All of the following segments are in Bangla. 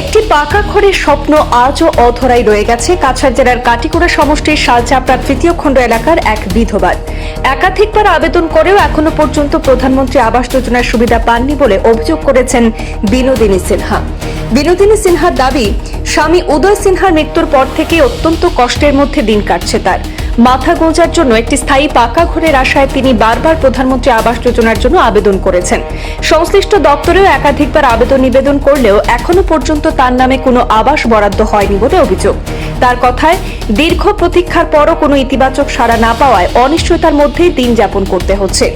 একটি পাকা ঘরের স্বপ্ন আজও অধরাই রয়ে গেছে কাছাড় জেলার কাটিকুড়া সমষ্টির শালচাপড়া তৃতীয় খণ্ড এলাকার এক বিধবার। একাধিকবার আবেদন করেও এখনো পর্যন্ত প্রধানমন্ত্রী আবাস যোজনার সুবিধা পাননি বলে অভিযোগ করেছেন বিনোদিনী সিনহা। বিনোদিনী সিনহার দাবি, স্বামী উদয় সিনহার মৃত্যুর পর থেকে অত্যন্ত কষ্টের মধ্যে দিন কাটছে তার। মাথা গোঁজার জন্য একটি স্থায়ী পাকা ঘরের আশায় তিনি বারবার প্রধানমন্ত্রী আবাস যোজনার জন্য আবেদন করেছেন। সংশ্লিষ্ট দপ্তরেও একাধিকবার আবেদন নিবেদন করলেও এখনো পর্যন্ত তার নামে কোনো আবাস বরাদ্দ হয়নি বলে অভিযোগ। তার কথায়, দীর্ঘ প্রতীক্ষার পরও কোনো ইতিবাচক সাড়া না পাওয়ায় অনিশ্চয়তার মধ্যেই দিন যাপন করতে হচ্ছে।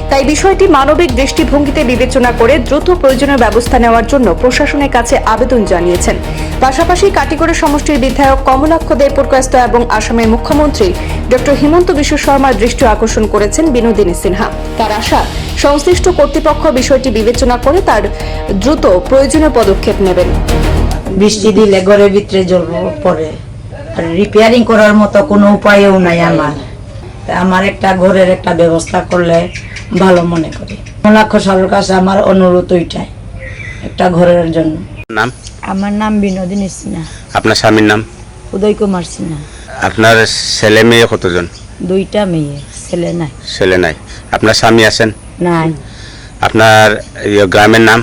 তাই বিষয়টি মানবিক দৃষ্টিভঙ্গিতে বিবেচনা করে দ্রুত প্রয়োজনীয় ব্যবস্থা নেওয়ার জন্য প্রশাসনের কাছে আবেদন জানিয়েছেন। পাশাপাশি কাটিগড়া সমষ্টির বিধায়ক কমলাক্ষ দে পুরকায়স্থ এবং আসামের মুখ্যমন্ত্রী ডক্টর হিমন্ত বিশ্ব শর্মার দৃষ্টি আকর্ষণ করেছেন বিনোদিনী সিনহা। তার আশা, সংশ্লিষ্ট কর্তৃপক্ষ বিষয়টি বিবেচনা করে তার দ্রুত প্রয়োজনীয় পদক্ষেপ নেবেন। বৃষ্টি দিলে ঘরের ভিতরে জল পড়ে, আর রিপেয়ারিং করার মতো কোনো উপায়ও নাই আমার একটা ঘরের একটা ব্যবস্থা করলে ভালো মনে করি। কমলাক্ষ সাহেবের কাছে আমার অনুরোধ ওইটাই, একটা ঘরের জন্য। নাম? আমার নাম বিনোদিনী সিনহা। আপনার স্বামীর নাম? উদয় কুমার সিনহা। আপনার ছেলে মেয়ে কতজন? দুইটা মেয়ে, ছেলে নাই। ছেলে নাই। আপনার স্বামী আছেন? নাই। আপনার গ্রামের নাম?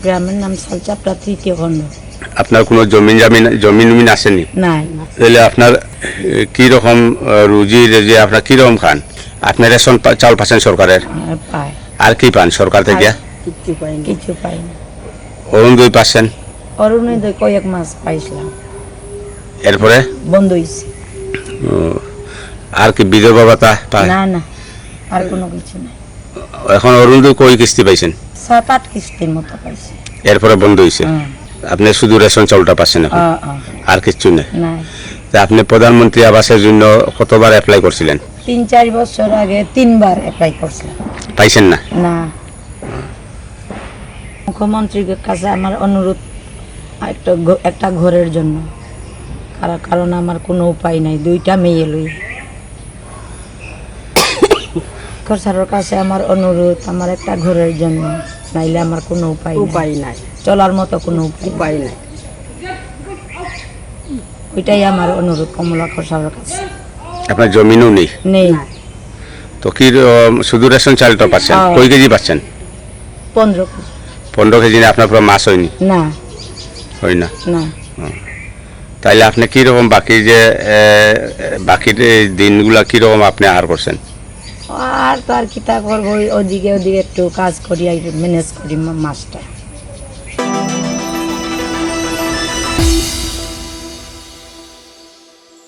গ্রামের নাম শালচাপড়া তৃতীয় খণ্ড। আপনার কোনো জমিন আসেনি? নাই। তাহলে আপনার কি রকম রুজি যে আপনার কি রকম খান? আপনি রেশন চাউল পাচ্ছেন সরকারের? পায়। আর কি পান সরকার থেকে? কিছু পাই না। অরুণোদয় পাচ্ছেন? অরুণোদয় কয়েক মাস পাইছিলাম, এরপরে বন্ধ হয়েছে। আর কি বিধবা ভাতা পায়? না না, আর কোনো কিছু নাই। এখন অরুণোদয় কই কিস্তি পাইছেন? 7-8 কিস্তির মতো পাইছি। এরপরে বন্ধ হয়েছে। আপনি শুধু রেশন চাউলটা পাচ্ছেন এখন, আর কিছু নেই? নাই। তা আপনি প্রধানমন্ত্রী আবাসের জন্য কতবার অ্যাপ্লাই করছিলেন? 3-4 বছর আগে 3বার অ্যাপ্লাই করছিলাম, পাইছেন না? না। মুখ্যমন্ত্রীর কাছে আমার অনুরোধ একটা ঘরের জন্য, কারণ আমার কোনো উপায় নাই, দুইটা মেয়ে লই। সরকারের কাছে আমার অনুরোধ, আমার একটা ঘরের জন্য, নাইলে আমার কোনো উপায় নাই, চলার মতো কোনো উপায় নাই। ওইটাই আমার অনুরোধ কমলাক্ষ সাহেবের কাছে। আপনার জমিনও নেই? নেই। তো কি শুধু রেশন চালটা পাচ্ছেন? কই কেজি পাচ্ছেন? 15 কেজি। 15 কেজি না? আপনার পুরো মাস হয়নি? না, হয় না। না। তাইলে আপনি কি রকম বাকি বাকি দিনগুলা কি রকম আপনি আহার করছেন? আর তো আর কি তা করবো, ওদিকে একটু কাজ করি, ম্যানেজ করি মাসটা।